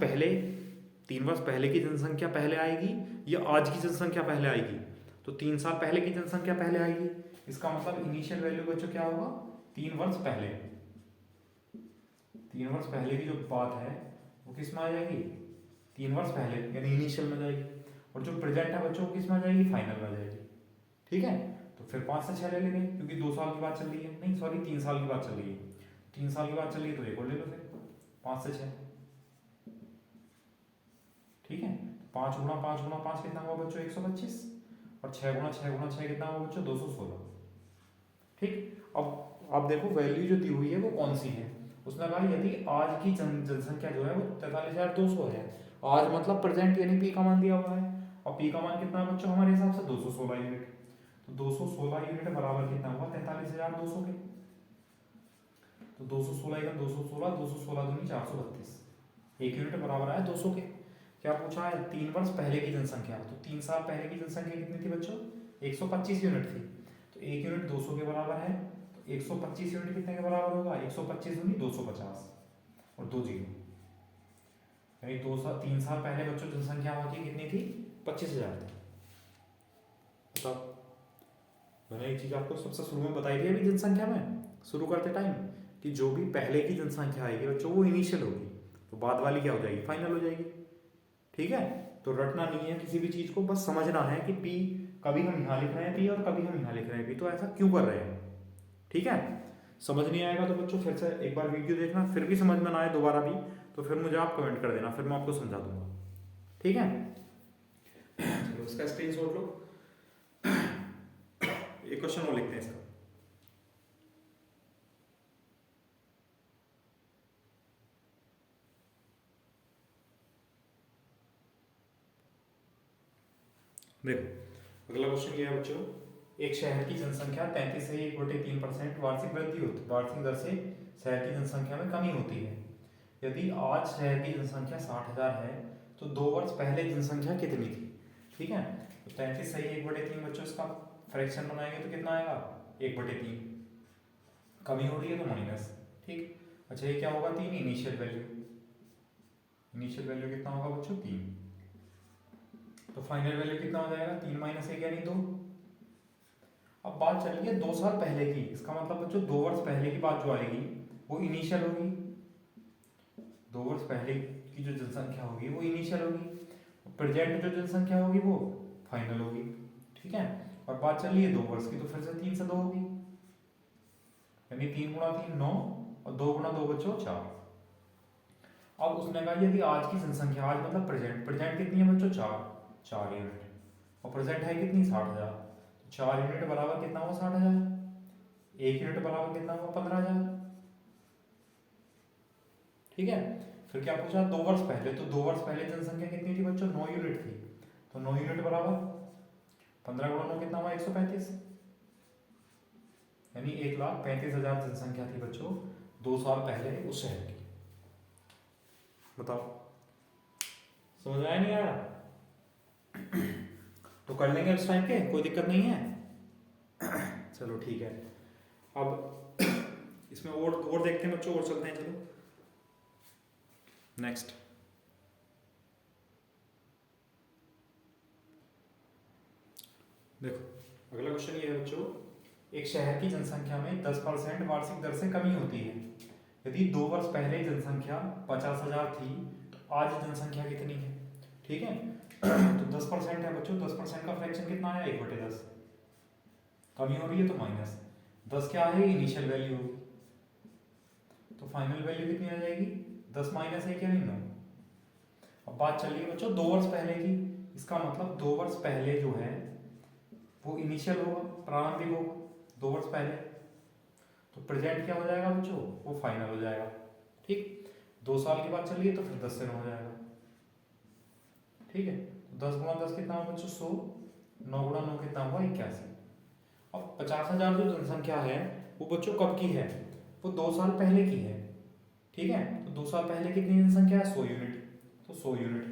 पहले की जनसंख्या पहले आएगी या आज की जनसंख्या पहले आएगी, तो 3 साल पहले की जनसंख्या पहले आएगी। इसका मतलब इनिशियल वैल्यू बच्चों क्या होगा, 3 वर्ष पहले। 3 वर्ष पहले की जो बात है वो किस में आ जाएगी, 3 वर्ष पहले यानी इनिशियल में जाएगी, और जो प्रेजेंट है बच्चों किस में आ जाएगी, फाइनल में आ जाएगी। ठीक है, तो फिर 5 से 6 ले लेंगे क्योंकि 2 साल की बात चल रही है, नहीं सॉरी 3 साल की बात चल रही है, 3 साल की बात चल रही है तो एक और ले लो फिर 5 से 6। ठीक है, 5 गुणा 5 गुणा 5 कितना हुआ बच्चों, 125, और 6 गुणा 6 गुणा 6 कितना हुआ बच्चों, 216। ठीक, अब आप देखो वैल्यू जो दी हुई है वो कौन सी है। उसने कहा यदि आज की जनसंख्या जो है वो 43,200 है, आज मतलब प्रेजेंट यानी पी का मान दिया हुआ है, और पी का मान कितना है बच्चों हमारे हिसाब से 216 यूनिट, तो 216 यूनिट बराबर कितना हुआ, 43,200 के, तो 216 का 216, 216 दूनी 432, एक यूनिट बराबर आया 200 के। क्या पूछा है, 3 वर्ष पहले की जनसंख्या, तो 3 साल पहले की जनसंख्या कितनी थी बच्चों, 125 यूनिट थी, तो एक यूनिट 200 के बराबर है, तो 125 यूनिट कितने के बराबर होगा, 125 दूनी 250 और 2 जीरो, यानी 3 साल पहले बच्चों जनसंख्या हमारी कितनी थी, 25,000 थी। बताओ, मैंने एक चीज आपको सबसे शुरू में बताई थी अभी जनसंख्या में शुरू करते टाइम, कि जो भी पहले की जनसंख्या आएगी बच्चों वो इनिशियल होगी, तो बाद वाली क्या हो जाएगी, फाइनल हो जाएगी। ठीक है, तो रटना नहीं है किसी भी चीज को, बस समझना है कि पी कभी हम यहाँ लिख रहे हैं पी और कभी हम यहाँ लिख रहे हैं पी, तो ऐसा क्यों कर रहे हैं। ठीक है, समझ नहीं आएगा तो बच्चों फिर से एक बार वीडियो देखना, फिर भी समझ में ना आए दोबारा भी तो फिर मुझे आप कमेंट कर देना, फिर मैं आपको समझा दूंगा। ठीक है, चलो इसका स्क्रीनशॉट लो, एक क्वेश्चन और लिखते हैं इसका। देखो अगला क्वेश्चन ये है बच्चों, एक शहर की जनसंख्या 33 से 1/3% वार्षिक वृद्धि होती, वार्षिक दर से शहर की जनसंख्या में कमी होती है। यदि आज शहर की जनसंख्या 60,000 है तो 2 वर्ष पहले जनसंख्या कितनी थी। ठीक है, तो 33 से 1/3 बच्चों, इसका फ्रैक्शन बनाएंगे तो कितना आएगा, 1/3, कमी हो रही है तो माइनस। ठीक, अच्छा ये क्या होगा, 3 इनिशियल वैल्यू, इनिशियल वैल्यू कितना होगा बच्चों, 3, तो फाइनल वैल्यू कितना हो जाएगा, 3 - 1 यानी 2। अब बात चल रही है 2 साल पहले की, इसका मतलब बच्चों 2 वर्ष पहले की बात जो आएगी वो इनिशियल होगी, 2 वर्ष पहले की जो जनसंख्या होगी वो इनिशियल होगी, प्रेजेंट जो जनसंख्या होगी वो फाइनल होगी। ठीक है, और बात चल रही है 2 वर्ष की, तो फिर से 3 से 2 होगी, यानी 3 गुणा 3 9, और 2 गुणा 2 बच्चों 4। अब उसने कहा यदि आज की जनसंख्या, आज मतलब प्रेजेंट, प्रेजेंट कितनी है बच्चों, 4 यूनिट, और प्रेजेंट है कितनी, 60,000, तो 4 यूनिट बराबर कितना हुआ, 60,000, 1 यूनिट बराबर कितना हुआ, 15,000। ठीक है, फिर क्या पूछा, 2 वर्ष पहले, तो 2 वर्ष पहले जनसंख्या कितनी थी बच्चों, 9 यूनिट थी, तो 9 यूनिट बराबर 15 गुणा 9 कितना हुआ, 135, यानी 1,35,000 जनसंख्या थी बच्चों 2 साल पहले उस शहर की। बताओ समझ आया नहीं आया, तो कर लेंगे उस टाइम के, कोई दिक्कत नहीं है। चलो ठीक है, अब इसमें और देखते हैं बच्चों, और चलते हैं, चलो नेक्स्ट। देखो अगला क्वेश्चन ये है बच्चों, एक शहर की जनसंख्या में 10% वार्षिक दर से कमी होती है। यदि 2 वर्ष पहले जनसंख्या 50,000 थी तो आज जनसंख्या कितनी है। ठीक है, तो 10% है बच्चों, 10% का फ्रैक्शन कितना है, 1/10, कमी हो रही है तो माइनस 10 क्या है, इनिशियल वैल्यू, तो फाइनल वैल्यू कितनी आ जाएगी, 10 - 1 यानी 9। अब बात चल रही है बच्चों 2 वर्ष पहले की, इसका मतलब 2 वर्ष पहले जो है वो इनिशियल होगा, प्रारंभिक होगा 2 वर्ष पहले, तो प्रेजेंट क्या हो जाएगा बच्चों, वो फाइनल हो जाएगा। ठीक, 2 साल की बात चलिए तो फिर 10 से 9 हो जाएगा। ठीक है, 10 × 10 कितना हुआ बच्चों 100, 9 × 9 कितना हुआ 81। अब 50,000 जो जनसंख्या है वो बच्चों कब की है, वो 2 साल पहले की है। ठीक है, तो 2 साल पहले कितनी जनसंख्या है 100 यूनिट, तो 100 यूनिट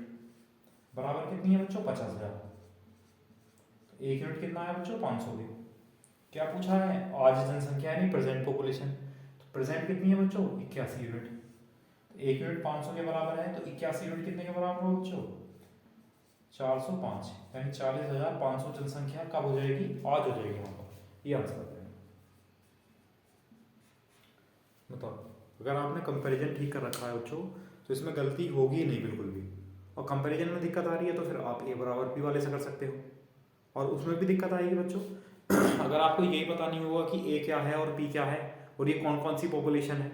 बराबर कितनी है बच्चों 50,000। तो 1 यूनिट कितना है बच्चों 500 के। क्या पूछा है, आज जनसंख्या यानी प्रेजेंट पॉपुलेशन, तो प्रेजेंट कितनी है बच्चों 81 यूनिट। तो 1 यूनिट 500 के बराबर है, तो 81 यूनिट कितने के बराबर हो बच्चों 405, यानी 40,500 जनसंख्या कब हो जाएगी, आज हो जाएगी। यहाँ पर ये आंसर है। बताओ, अगर आपने कंपैरिजन ठीक कर रखा है बच्चों तो इसमें गलती होगी ही नहीं बिल्कुल भी। और कंपैरिजन में दिक्कत आ रही है तो फिर आप ए बराबर पी वाले से कर सकते हो, और उसमें भी दिक्कत आएगी बच्चों अगर आपको यही पता नहीं होगा कि ए क्या है और पी क्या है और ये कौन कौन सी पॉपुलेशन है,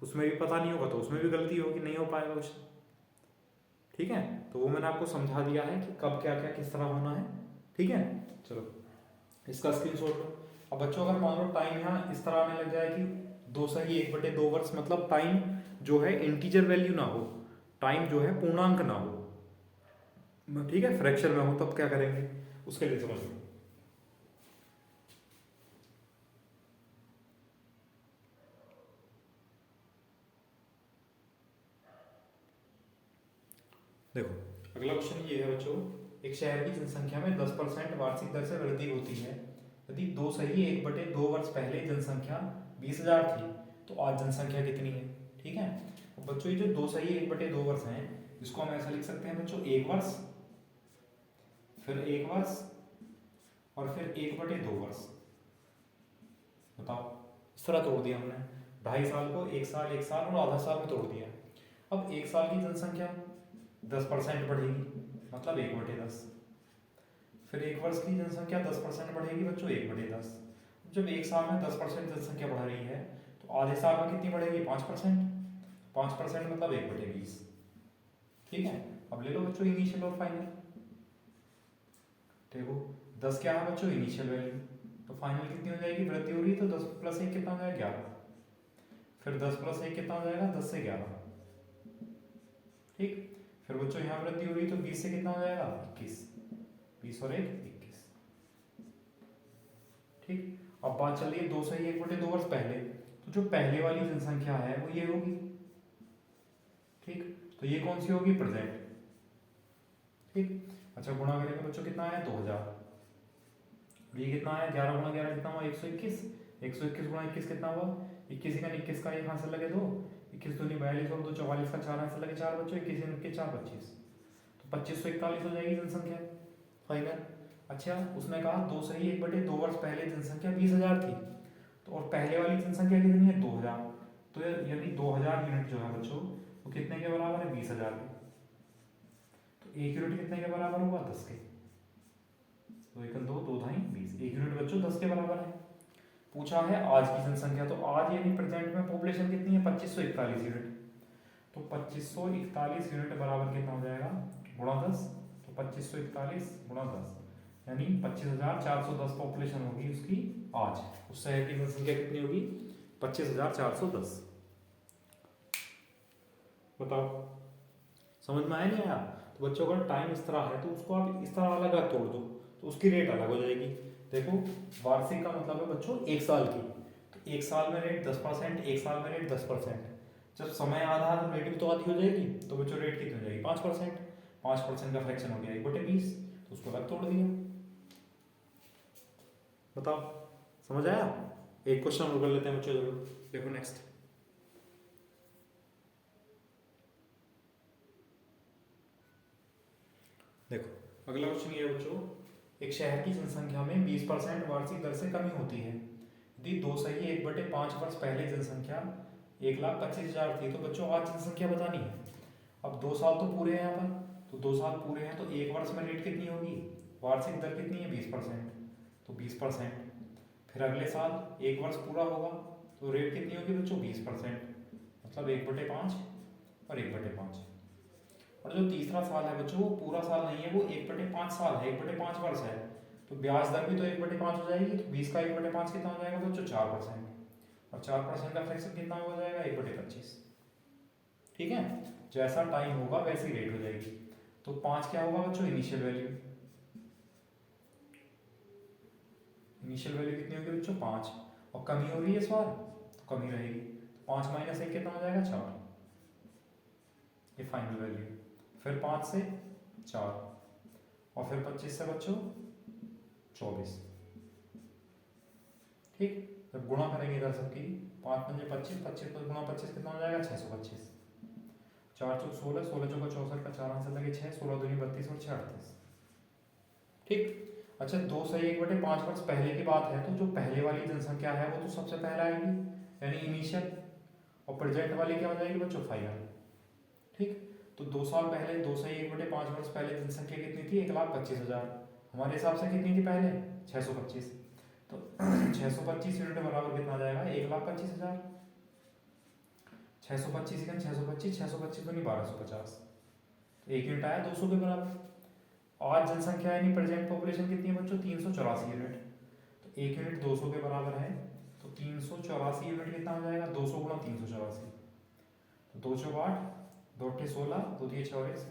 उसमें भी पता नहीं होगा तो उसमें भी गलती होगी, नहीं हो पाएगा कुछ। ठीक है, तो वो मैंने आपको समझा दिया है कि कब क्या क्या किस तरह होना है। ठीक है, चलो इसका स्क्रीनशॉट लो। अब बच्चों अगर मान लो टाइम यहाँ इस तरह आने लग जाए कि 2 = 1/2 वर्ष, मतलब टाइम जो है इंटीजर वैल्यू ना हो, टाइम जो है पूर्णांक ना हो, ठीक है, फ्रैक्शन में हो, तब क्या करेंगे उसके लिए समझ लो। देखो अगला क्वेश्चन ये है बच्चों, एक शहर की जनसंख्या में 10% वार्षिक दर से वृद्धि होती है यदि 2 = 1/2 वर्ष पहले जनसंख्या 20,000 थी, तो आज जनसंख्या कितनी है। ठीक है, अब बच्चों ये जो 2 = 1/2 वर्ष हैं इसको हम ऐसा लिख सकते हैं बच्चों 1 वर्ष, फिर 1 वर्ष और फिर 1/2 वर्ष। बताओ, इस तरह तोड़ दिया हमने, 2.5 साल को 1 साल 1 साल और आधा साल में तोड़ दिया। अब 1 साल की जनसंख्या 10% बढ़ेगी, मतलब 1/10। फिर 1 वर्ष की जनसंख्या 10% बढ़ेगी बच्चों 1/10। जब 1 साल में 10% जनसंख्या बढ़ रही है तो आधे साल में कितनी बढ़ेगी 5%, 5% मतलब 1/20। ठीक है, अब ले लो बच्चों इनिशियल और फाइनल। देखो 10 क्या है बच्चों इनिशियल वैल्यू, तो फाइनल कितनी हो जाएगी, वृद्धि हो रही है तो 10 + 1 कितना हो जाएगा 11, फिर 10 + 1 कितना हो जाएगा 10 से 11। ठीक, फिर बच्चों यहाँ वृद्धि हो रही है तो 20 से कितना हो जाएगा 21, 20 और 1 21। ठीक, अब बात चल रही है 2 = 1/2 वर्ष पहले, तो जो पहले वाली जनसंख्या है वो ये होगी। ठीक, तो ये कौन सी होगी प्रेजेंट। ठीक, अच्छा गुणा करेंगे बच्चों कितना है 2000, ये कितना है 11 × 11 कितना हुआ 121, 121 × 21 कितना हुआ 21, 21 का एक हाथ से लगे 2, 21 दूनी 42 और 2 44 का 4 हाथ से लगे 4 बच्चों, 21 × 4 25, तो 2541 हो जाएगी जनसंख्या फाइनल। अच्छा उसने कहा 2 = 1/2 वर्ष पहले जनसंख्या 20,000 थी, तो और पहले वाली जनसंख्या कितनी है 2000, तो यानी 2000 यूनिट जो है बच्चों वो कितने के बराबर है 20,000 के। तो 1 यूनिट कितने के बराबर हुआ 10 के, 2 × 2 2 × 2 20, 1 यूनिट बच्चों 10 के बराबर है। पूछा है आज की जनसंख्या, तो आज यानी प्रेजेंट में पॉपुलेशन कितनी है 2541 यूनिट, तो 2541 यूनिट बराबर कितना हो जाएगा गुणा 10, तो 2541 × 10 यानी 25,410 पॉपुलेशन होगी उसकी आज। उस शहर की जनसंख्या कितनी होगी 25,410। बताओ समझ में आया नहीं आया। तो बच्चों अगर टाइम इस तरह है तो उसको आप इस तरह अलग अलग तोड़ दो तो उसकी रेट अलग हो जाएगी। देखो वार्षिक का मतलब है बच्चों 1 साल की, तो 1 साल में रेट 10%, 1 साल में रेट 10%। जब समय आधा है तो रेट भी तो आधी हो जाएगी, तो बच्चों रेट कितनी हो जाएगी 5%, 5% का फ्रैक्शन हो गया 1/20, तो उसको अलग तोड़ दिया। बताओ समझ आया। एक क्वेश्चन और कर लेते हैं बच्चों जरूर, देखो नेक्स्ट। देखो अगला क्वेश्चन ये है बच्चों, एक शहर की जनसंख्या में 20% वार्षिक दर से कमी होती है यदि 2 = 1/5 वर्ष पहले जनसंख्या 1,25,000 थी, तो बच्चों आज जनसंख्या बतानी है। अब 2 साल तो पूरे हैं यहाँ पर, तो 2 साल पूरे हैं तो 1 वर्ष में रेट कितनी होगी, वार्षिक दर कितनी है 20%, तो 20%। फिर अगले साल 1 वर्ष पूरा होगा तो रेट कितनी होगी बच्चों 20%, मतलब 1/5 और 1/5। और जो तीसरा साल है बच्चों वो पूरा साल नहीं है, वो 1/5 साल है, 1/5 वर्ष है, तो ब्याज दर भी तो 1/5 हो जाएगी, तो 20 का 1/5 कितना हो जाएगा बच्चों 4%, और 4% का फ्रैक्शन कितना हो जाएगा 1/25। ठीक है, जैसा टाइम होगा वैसी रेट हो जाएगी। तो 5 क्या होगा बच्चों, इनिशियल वैल्यू। इनिशियल वैल्यू कितनी होगी बच्चों, 5, और कमी हो रही है इस बार तो कमी रहेगी। 5 माइनस 1 कितना हो जाएगा, 4, ये फाइनल वैल्यू। फिर 5 से 4, और फिर 25 से बच्चों 24। ठीक, जब गुणा करेंगे इधर सबकी, 5 पंजे 25, 25 को गुणा 25 कितना हो जाएगा, 625। 4 चौक 16, 16 चौका 64 का 4 आंसर लगे 6, 16 दूनी 32 और 6 38। ठीक, अच्छा 2 सही 1/5 वर्ष पहले की बात है, तो जो पहले वाली जनसंख्या है वो तो सबसे पहले आएगी, यानी इनिशियल, और प्रेजेंट वाली क्या हो जाएगी बच्चों, फाइनल। ठीक, तो 2 साल पहले 2 सही 1/5 वर्ष पहले जनसंख्या कितनी थी, 1,25,000। हमारे हिसाब से कितनी थी पहले, 625। तो 625 यूनिट बराबर कितना आ जाएगा, 1,25,000। 625 सेकंड 625, 625 दूनी 1250, तो 1 यूनिट आया 200 के बराबर। आज जनसंख्या यानी प्रेजेंट पॉपुलेशन कितनी है बच्चों, 384 यूनिट। तो 1 यूनिट 200 के बराबर है, तो 384 यूनिट कितना हो जाएगा, 200 गुणा 384, तो 2 चौक 8, 2 अट्ठे 16, 2 दिए 6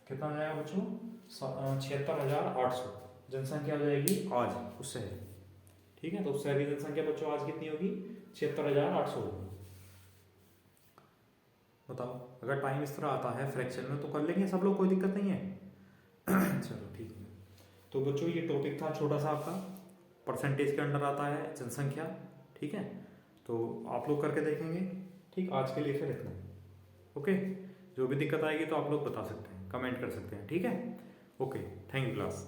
कितना हो जाएगा बच्चों, 76,800 जनसंख्या हो जाएगी आज उससे। ठीक है, तो उससे अभी जनसंख्या बच्चों आज कितनी होगी, 76,800 होगी। बताओ, अगर टाइम इस तरह आता है फ्रैक्शन में तो कर लेंगे सब लोग, कोई दिक्कत नहीं है। चलो ठीक है, तो बच्चों ये टॉपिक था छोटा सा आपका, परसेंटेज के अंडर आता है जनसंख्या। ठीक है, तो आप लोग करके देखेंगे। ठीक, आज के लिए फिर इतना। ओके, जो भी दिक्कत आएगी तो आप लोग बता सकते हैं, कमेंट कर सकते हैं। ठीक है, ओके, थैंक यू क्लास।